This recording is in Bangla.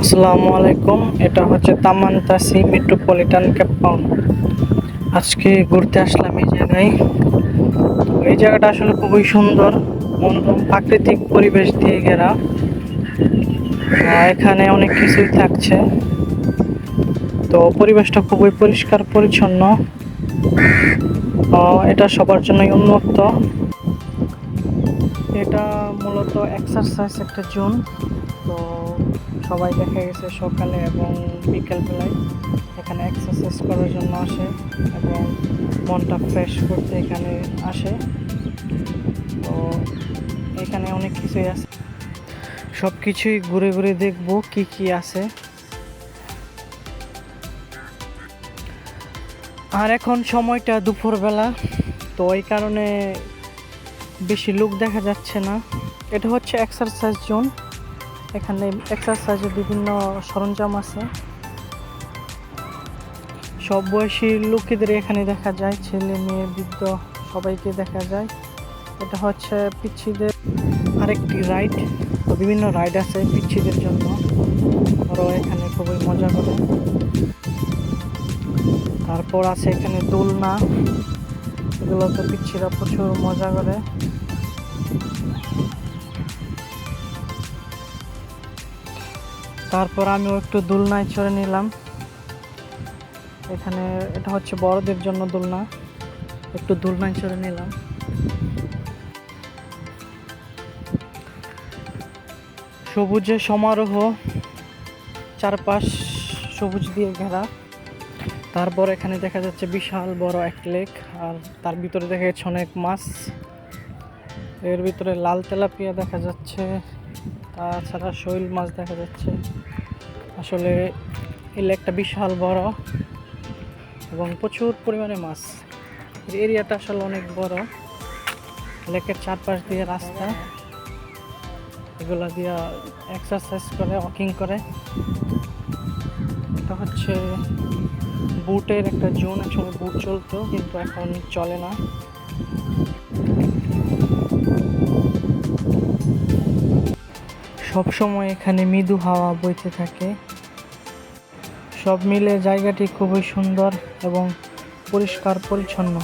আসসালামু আলাইকুম। এটা হচ্ছে তামান্তাসি মেট্রোপলিটন ক্যাম্পাউন্ড। আজকে ঘুরতে আসলাম এই জায়গায়। তো এই জায়গাটা আসলে খুবই সুন্দর, মনোরম প্রাকৃতিক পরিবেশ দিয়ে ঘেরা। এখানে অনেক কিছুই থাকছে। তো পরিবেশটা খুবই পরিষ্কার পরিচ্ছন্ন। এটা সবার জন্যই উন্মুক্ত। এটা মূলত এক্সারসাইজ একটা জোন। তো সবাই দেখা গেছে সকালে এবং বিকেল বেলায় এখানে এক্সারসাইজ করার জন্য আসে এবং মনটা ফ্রেশ করতে এখানে আসে। তো এখানে অনেক কিছুই আছে, সব কিছুই ঘুরে ঘুরে দেখবো কি কি আছে। আর এখন সময়টা দুপুরবেলা, তো এই কারণে বেশি লোক দেখা যাচ্ছে না। এটা হচ্ছে এক্সারসাইজ জোন। এখানে এক্সারসাইজের বিভিন্ন সরঞ্জাম আছে। সব বয়সী লোকেদের এখানে দেখা যায়, ছেলে মেয়ে বৃদ্ধ সবাইকে দেখা যায়। এটা হচ্ছে পিচ্ছিদের আরেকটি রাইড। তো বিভিন্ন রাইড আছে পিচ্ছিদের জন্য, ওরাও এখানে খুবই মজা করে। তারপর আছে এখানে দোলনা, এগুলোতে পিচ্ছিরা প্রচুর মজা করে। তারপর আমিও একটু দোলনায় চড়ে নিলাম। এখানে এটা হচ্ছে বড়দের জন্য দোলনা, একটু দোলনায় চড়ে নিলাম। সবুজে সমারোহ, চারপাশ সবুজ দিয়ে ঘেরা। তারপর এখানে দেখা যাচ্ছে বিশাল বড় এক লেক, আর তার ভিতরে দেখা যাচ্ছে অনেক মাছ। এর ভিতরে লাল তেলাপিয়া দেখা যাচ্ছে, তাছাড়া শৈল মাছ দেখা যাচ্ছে। আসলে এই লেকটা বিশাল বড় এবং প্রচুর পরিমাণে মাছ। এরিয়াটা আসলে অনেক বড়। লেকের চারপাশ দিয়ে রাস্তা, এগুলা দিয়ে এক্সারসাইজ করে, ওয়াকিং করে। এটা হচ্ছে বুটের একটা জোন। একসময় বুট চলতো কিন্তু এখন চলে না। সব সময় এখানে মৃদু হাওয়া বইতে থাকে। সব মিলে জায়গাটি খুবই সুন্দর এবং পরিষ্কার পরিচ্ছন্ন।